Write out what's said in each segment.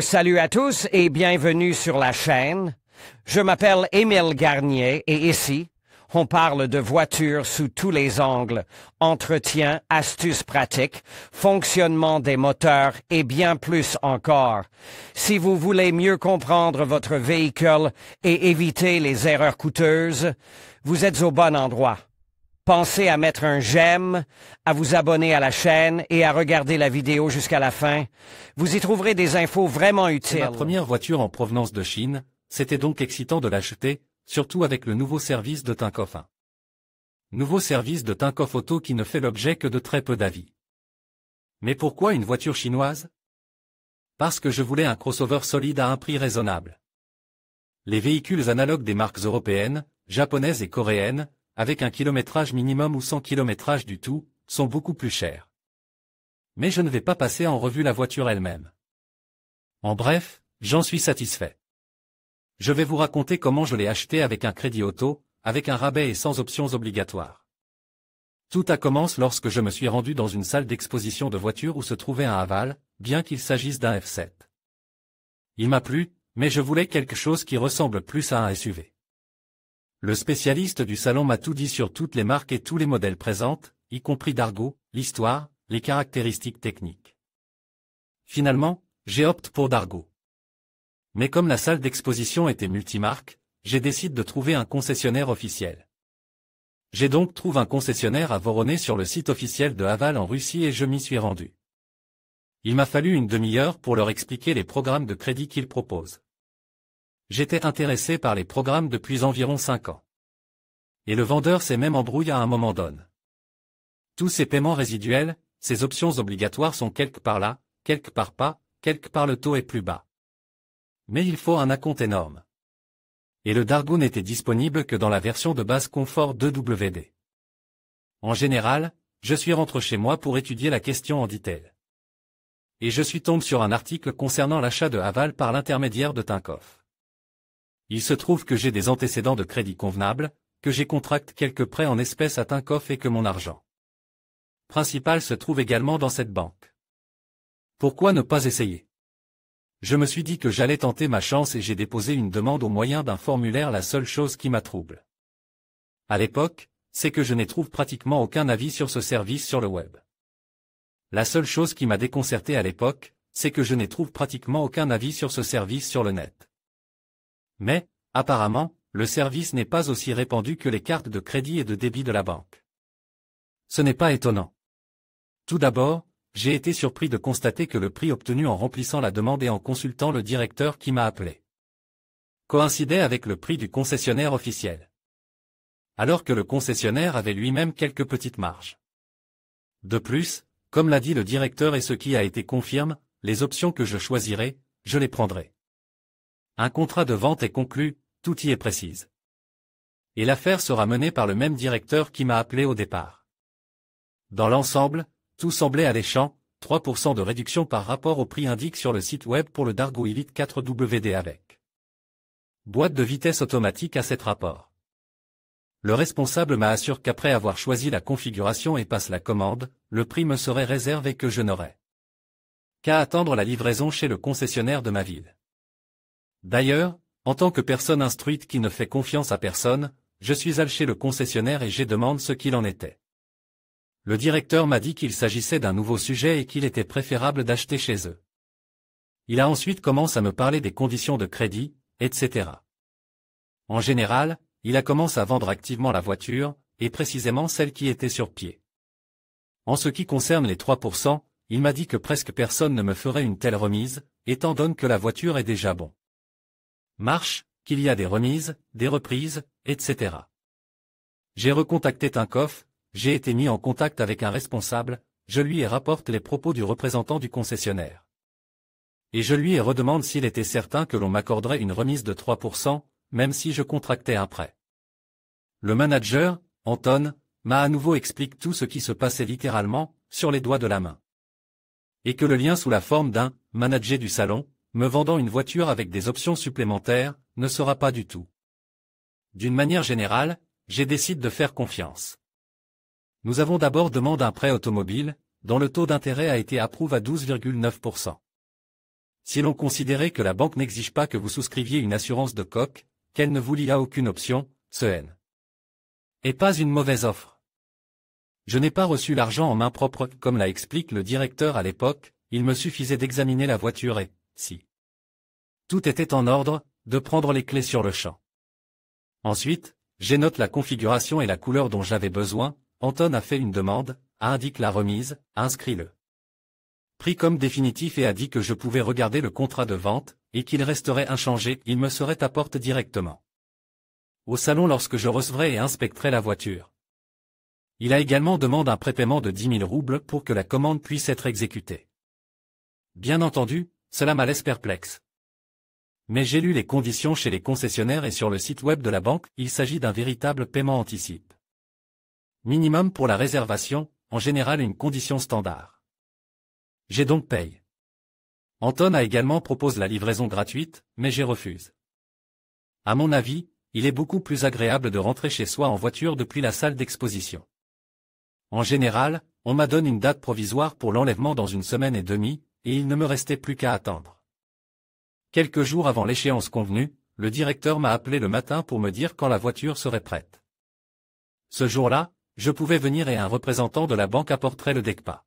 Salut à tous et bienvenue sur la chaîne. Je m'appelle Émile Garnier et ici, on parle de voitures sous tous les angles, entretien, astuces pratiques, fonctionnement des moteurs et bien plus encore. Si vous voulez mieux comprendre votre véhicule et éviter les erreurs coûteuses, vous êtes au bon endroit. Pensez à mettre un j'aime, à vous abonner à la chaîne et à regarder la vidéo jusqu'à la fin. Vous y trouverez des infos vraiment utiles. C'est ma première voiture en provenance de Chine, c'était donc excitant de l'acheter, surtout avec le nouveau service de Tinkoff 1. Nouveau service de Tinkoff Auto qui ne fait l'objet que de très peu d'avis. Mais pourquoi une voiture chinoise? Parce que je voulais un crossover solide à un prix raisonnable. Les véhicules analogues des marques européennes, japonaises et coréennes, avec un kilométrage minimum ou sans kilométrage du tout, sont beaucoup plus chers. Mais je ne vais pas passer en revue la voiture elle-même. En bref, j'en suis satisfait. Je vais vous raconter comment je l'ai acheté avec un crédit auto, avec un rabais et sans options obligatoires. Tout a commencé lorsque je me suis rendu dans une salle d'exposition de voitures où se trouvait un Haval, bien qu'il s'agisse d'un F7. Il m'a plu, mais je voulais quelque chose qui ressemble plus à un SUV. Le spécialiste du salon m'a tout dit sur toutes les marques et tous les modèles présentes, y compris Dargo, l'histoire, les caractéristiques techniques. Finalement, j'ai opté pour Dargo. Mais comme la salle d'exposition était multimarque, j'ai décidé de trouver un concessionnaire officiel. J'ai donc trouvé un concessionnaire à Voronezh sur le site officiel de Haval en Russie et je m'y suis rendu. Il m'a fallu une demi-heure pour leur expliquer les programmes de crédit qu'ils proposent. J'étais intéressé par les programmes depuis environ 5 ans. Et le vendeur s'est même embrouillé à un moment donné. Tous ces paiements résiduels, ces options obligatoires sont quelque part là, quelque part pas, quelque part le taux est plus bas. Mais il faut un acompte énorme. Et le Dargo n'était disponible que dans la version de base confort 2WD. En général, je suis rentré chez moi pour étudier la question en détail. Et je suis tombé sur un article concernant l'achat de Haval par l'intermédiaire de Tinkoff. Il se trouve que j'ai des antécédents de crédit convenables, que j'ai contracté quelques prêts en espèces à Tinkoff et que mon argent principal se trouve également dans cette banque. Pourquoi ne pas essayer? Je me suis dit que j'allais tenter ma chance et j'ai déposé une demande au moyen d'un formulaire. La seule chose qui m'a trouble à l'époque, c'est que je n'ai trouvé pratiquement aucun avis sur ce service sur le web. La seule chose qui m'a déconcerté à l'époque, c'est que je n'ai trouvé pratiquement aucun avis sur ce service sur le net. Mais, apparemment, le service n'est pas aussi répandu que les cartes de crédit et de débit de la banque. Ce n'est pas étonnant. Tout d'abord, j'ai été surpris de constater que le prix obtenu en remplissant la demande et en consultant le directeur qui m'a appelé coïncidait avec le prix du concessionnaire officiel. Alors que le concessionnaire avait lui-même quelques petites marges. De plus, comme l'a dit le directeur et ce qui a été confirmé, les options que je choisirai, je les prendrai. Un contrat de vente est conclu, tout y est précise. Et l'affaire sera menée par le même directeur qui m'a appelé au départ. Dans l'ensemble, tout semblait alléchant, 3% de réduction par rapport au prix indique sur le site web pour le Dargo Elite 4WD avec boîte de vitesse automatique à 7 rapports. Le responsable m'a assuré qu'après avoir choisi la configuration et passe la commande, le prix me serait réservé et que je n'aurais qu'à attendre la livraison chez le concessionnaire de ma ville. D'ailleurs, en tant que personne instruite qui ne fait confiance à personne, je suis allé chez le concessionnaire et j'ai demandé ce qu'il en était. Le directeur m'a dit qu'il s'agissait d'un nouveau sujet et qu'il était préférable d'acheter chez eux. Il a ensuite commencé à me parler des conditions de crédit, etc. En général, il a commencé à vendre activement la voiture, et précisément celle qui était sur pied. En ce qui concerne les 3%, il m'a dit que presque personne ne me ferait une telle remise, étant donné que la voiture est déjà bon marche, qu'il y a des remises, des reprises, etc. J'ai recontacté Tinkoff, j'ai été mis en contact avec un responsable, je lui ai rapporté les propos du représentant du concessionnaire. Et je lui ai redemandé s'il était certain que l'on m'accorderait une remise de 3%, même si je contractais un prêt. Le manager, Anton, m'a à nouveau expliqué tout ce qui se passait littéralement, sur les doigts de la main. Et que le lien sous la forme d'un manager du salon, me vendant une voiture avec des options supplémentaires, ne sera pas du tout. D'une manière générale, j'ai décidé de faire confiance. Nous avons d'abord demandé un prêt automobile, dont le taux d'intérêt a été approuvé à 12,9%. Si l'on considérait que la banque n'exige pas que vous souscriviez une assurance de coque, qu'elle ne vous lie à aucune option, ce n'est pas une mauvaise offre. Je n'ai pas reçu l'argent en main propre, comme l'a expliqué le directeur à l'époque, il me suffisait d'examiner la voiture et, si tout était en ordre, de prendre les clés sur le champ. Ensuite, j'annote la configuration et la couleur dont j'avais besoin, Anton a fait une demande, a indiqué la remise, a inscrit le prix comme définitif et a dit que je pouvais regarder le contrat de vente, et qu'il resterait inchangé, il me serait apporté directement au salon lorsque je recevrai et inspecterai la voiture. Il a également demandé un prépaiement de 10 000 roubles pour que la commande puisse être exécutée. Bien entendu, cela m'a laissé perplexe. Mais j'ai lu les conditions chez les concessionnaires et sur le site web de la banque, il s'agit d'un véritable paiement anticipe. Minimum pour la réservation, en général une condition standard. J'ai donc payé. Anton a également proposé la livraison gratuite, mais j'ai refusé. À mon avis, il est beaucoup plus agréable de rentrer chez soi en voiture depuis la salle d'exposition. En général, on m'a donné une date provisoire pour l'enlèvement dans 1 semaine et demie, et il ne me restait plus qu'à attendre. Quelques jours avant l'échéance convenue, le directeur m'a appelé le matin pour me dire quand la voiture serait prête. Ce jour-là, je pouvais venir et un représentant de la banque apporterait le DECPA.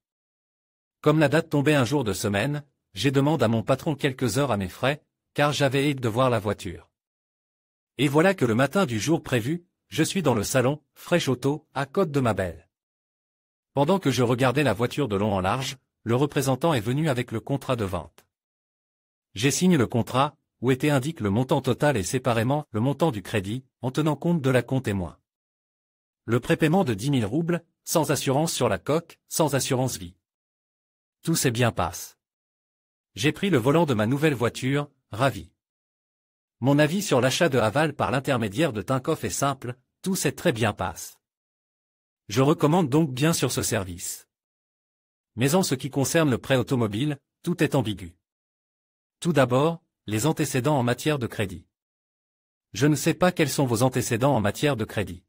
Comme la date tombait un jour de semaine, j'ai demandé à mon patron quelques heures à mes frais, car j'avais hâte de voir la voiture. Et voilà que le matin du jour prévu, je suis dans le salon, Fresh Auto, à Côte de ma Belle. Pendant que je regardais la voiture de long en large, le représentant est venu avec le contrat de vente. J'ai signé le contrat, où était indiqué le montant total et séparément le montant du crédit, en tenant compte de la compte témoin. Le prépaiement de 10 000 roubles, sans assurance sur la coque, sans assurance vie. Tout s'est bien passé. J'ai pris le volant de ma nouvelle voiture, ravi. Mon avis sur l'achat de Haval par l'intermédiaire de Tinkoff est simple, tout s'est très bien passé. Je recommande donc bien sur ce service. Mais en ce qui concerne le prêt automobile, tout est ambigu. Tout d'abord, les antécédents en matière de crédit. Je ne sais pas quels sont vos antécédents en matière de crédit.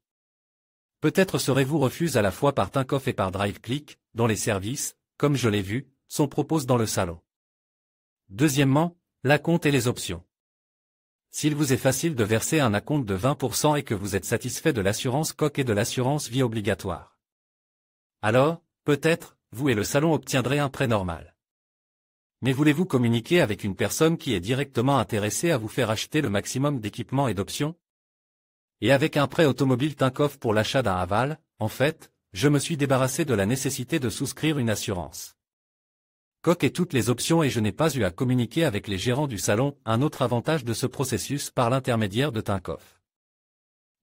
Peut-être serez-vous refusé à la fois par Tinkoff et par DriveClick, dont les services, comme je l'ai vu, sont proposés dans le salon. Deuxièmement, l'acompte et les options. S'il vous est facile de verser un acompte de 20% et que vous êtes satisfait de l'assurance coque et de l'assurance vie obligatoire, alors, peut-être, vous et le salon obtiendrez un prêt normal. Mais voulez-vous communiquer avec une personne qui est directement intéressée à vous faire acheter le maximum d'équipements et d'options? Et avec un prêt automobile Tinkoff pour l'achat d'un Haval, en fait, je me suis débarrassé de la nécessité de souscrire une assurance coque et toutes les options et je n'ai pas eu à communiquer avec les gérants du salon, un autre avantage de ce processus par l'intermédiaire de Tinkoff.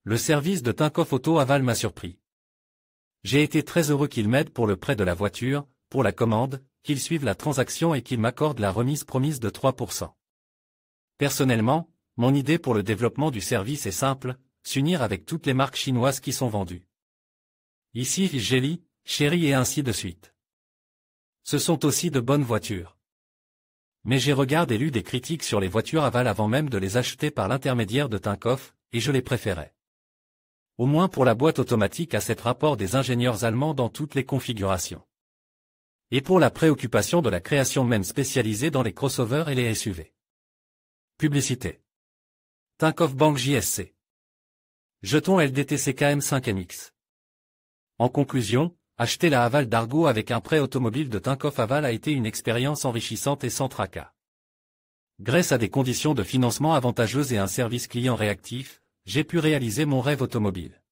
Le service de Tinkoff Auto Haval m'a surpris. J'ai été très heureux qu'il m'aide pour le prêt de la voiture, pour la commande, qu'il suive la transaction et qu'il m'accorde la remise promise de 3%. Personnellement, mon idée pour le développement du service est simple, s'unir avec toutes les marques chinoises qui sont vendues. Ici Geely, Chery et ainsi de suite. Ce sont aussi de bonnes voitures. Mais j'ai regardé et lu des critiques sur les voitures Haval avant même de les acheter par l'intermédiaire de Tinkoff, et je les préférais. Au moins pour la boîte automatique à 7 rapports des ingénieurs allemands dans toutes les configurations. Et pour la préoccupation de la création même spécialisée dans les crossovers et les SUV. Publicité. Tinkoff Bank JSC. Jeton LDTCKM 5MX. En conclusion, acheter la Haval d'Argo avec un prêt automobile de Tinkoff Haval a été une expérience enrichissante et sans tracas. Grâce à des conditions de financement avantageuses et un service client réactif, j'ai pu réaliser mon rêve automobile.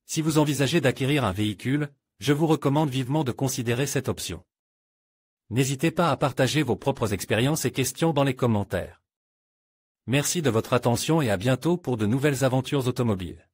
Si vous envisagez d'acquérir un véhicule, je vous recommande vivement de considérer cette option. N'hésitez pas à partager vos propres expériences et questions dans les commentaires. Merci de votre attention et à bientôt pour de nouvelles aventures automobiles.